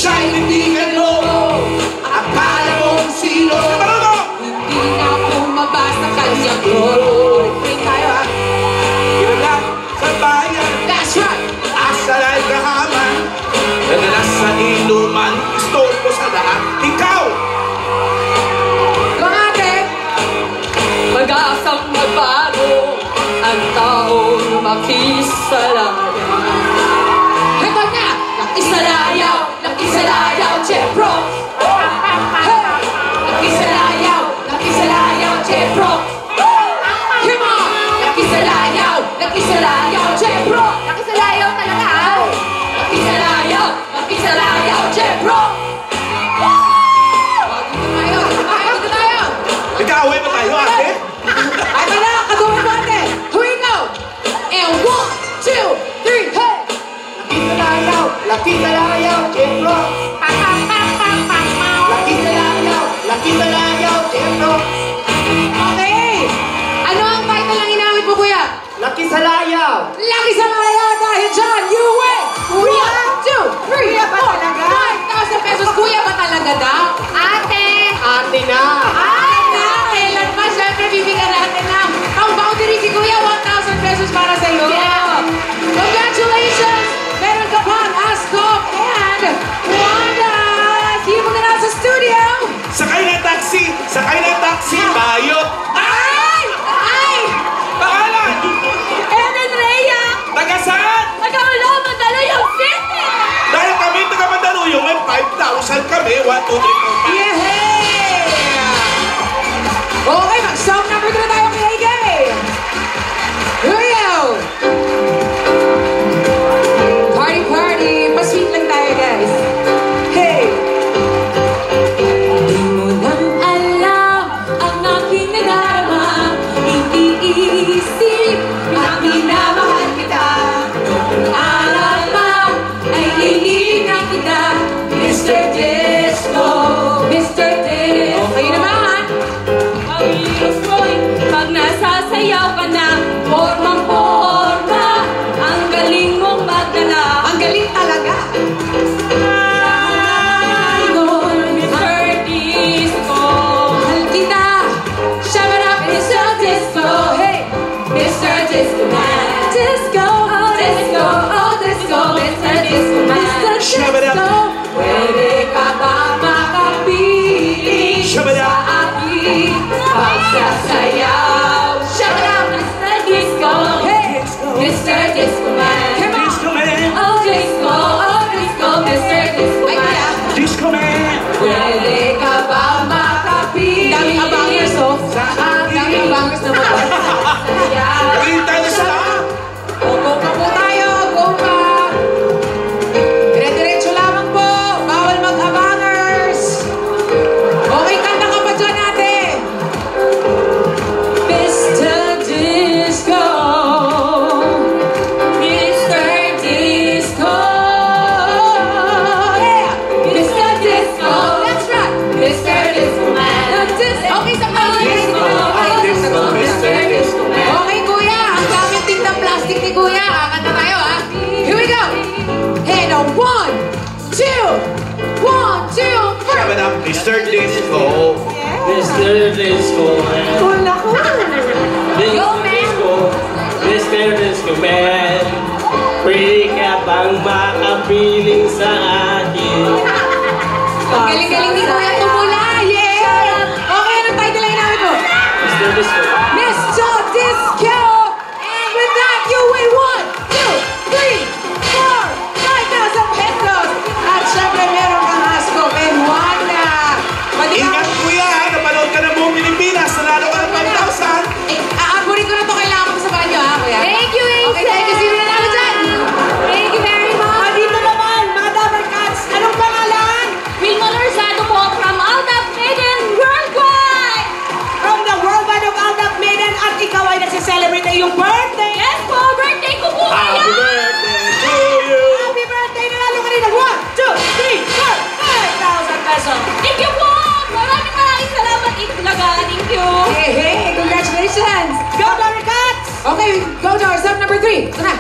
siya'y hindi gano'n. Akala mong sino. Hindi na bumaba sa kanyang glory. Pray tayo ha. Kinalang sa bayan. That's right. Asalay kahaman. Nadalas sa inuman. Store ko sa lahat. Ikaw! Kumate! Mag-aasang magbago ang taong makisalayaw. Ito na! Nakisalayaw! Nakisalayaw! Jepro! Nakisalayaw! Nakisalayaw! Jepro! Come on! Nakisalayaw! Nakisalayaw! Jepro! Nakisalayaw talaga ha! Nakisalayaw! Nakisalayaw! Jepro! Dito tayo! Nag-aaway ba tayo, ate? Ay, wala! Kagawin mo, ate! Here we go! And 1, 2, 3, hey! Nakisalayaw! Nakisalayaw! Jepro! Nakisalayaw! Nakisalayaw! Jepro! Okay! Ano ang title ng inawit mo, kuya? Nakisalayaw! Laki sa kaya dahil dyan, you win! 1, 2, 3, 4, 5,000 pesos. Kuya ba talaga daw? Ate! Ate na! Ate na! Kailan pa? Siyempre, bibigyan natin ng ang boundary si kuya, 1,000 pesos para sa iyo. Congratulations! Meron ka pang Ascop and Wanda! See you na sa studio! Sakay na taxi! Sakay na taxi! Bayot! Ay! Ay! Pangalan! Ellen Rhea! Taga saan? Nag-aulo, Mandaluyong City! Dahil kami taga Mandaluyong, may 5,000 kami. 1, 2, 3, 4, 5. Yehey! Okay, mag-song number 2 na tayo kay AJ! Here we go! Party, party! Pa-sweet lang tayo, guys. Hey! Di mo lang alam ang aking nadarama. Iniisip at minamahal kita. Kung alam man ay iniingat kita. Mr. Disco, Mr. Disco. Okay naman. Ang heroes mo'y pag nasasayaw ka na, formang-forma, ang galing mong magdala. Ang galing talaga. Mr. Disco. Mahal kita. Shabba-dabba, Mr. Disco. Hey, Mr. Disco Man. Disco, oh disco, oh disco, Mr. Disco Man. Mr. Disco. Pwede ka ba makapiling sa aking pagsasayaw? Shabba-dabba, Mr. Disco. Hey, Mr. Disco Man. Come on. Disco man! Oh disco, Mr. Disco Man. Disco man! Pwede ka ba makapiling? Daming abangers, oh. Daming abangers na mga. Pagin tayo sa lahat! Go pa po tayo, go pa. Dire-diretso lamang po. Bawal mag-abangers. Okay, kanta ka pa dyan, ate. Mr. Disco. Mr. Disco. Yeah. Mr. Disco. That's right. Mr. Disco Man. Okay, sa Disco, Mr. Disco Man. Okay, kuya. Ang daming tindang plastic ni kuya. Kanta tayo, ha? Here we go. Hey, now 1, 2, 1, 2, 3. Shabba-dabba, Mr. Disco! Mr. Disco Man. Wala ko. Go, man. Disco, Mr. Disco Man. Pwede ka bang makapiling sa akin? Ang galing-galing ni kuya tumula. Yeah. Okay, anong title ay namin mo? Mr. Disco. Mr. Disco. And with that, you win 1, 2, 3, 4, 5,000 pesos. At syempre, meron kang Asco and Wanda. Pwede ka. Ingat kuya ha! Napanood ka ng buong Pilipinas! Nanalo ka ng 5,000! Aabunin ko na ito. Kailangan ko sa banyo, ha, kuya? Thank you, Ace. Okay, thank you. Sino na naman dyan? Thank you very much. Dito naman, mga Dabber Cats. Anong pangalan? Wilma Lorzado po from Aldab Maiden Worldwide! From the worldwide of Aldab Maiden. At ikaw ay nagsiselebrate na iyong birthday. Yes po, birthday ko po Happy ngayon! birthday to you! Happy birthday! Nanalo ka rin ng 1, 2, 3, 4, 5,000 pesos. Thank you po! Maraming salamat, Itlaga. Thank you! Hey, hey, congratulations! Go, Dabber Cats! Okay, go to our step number 3. Ito na.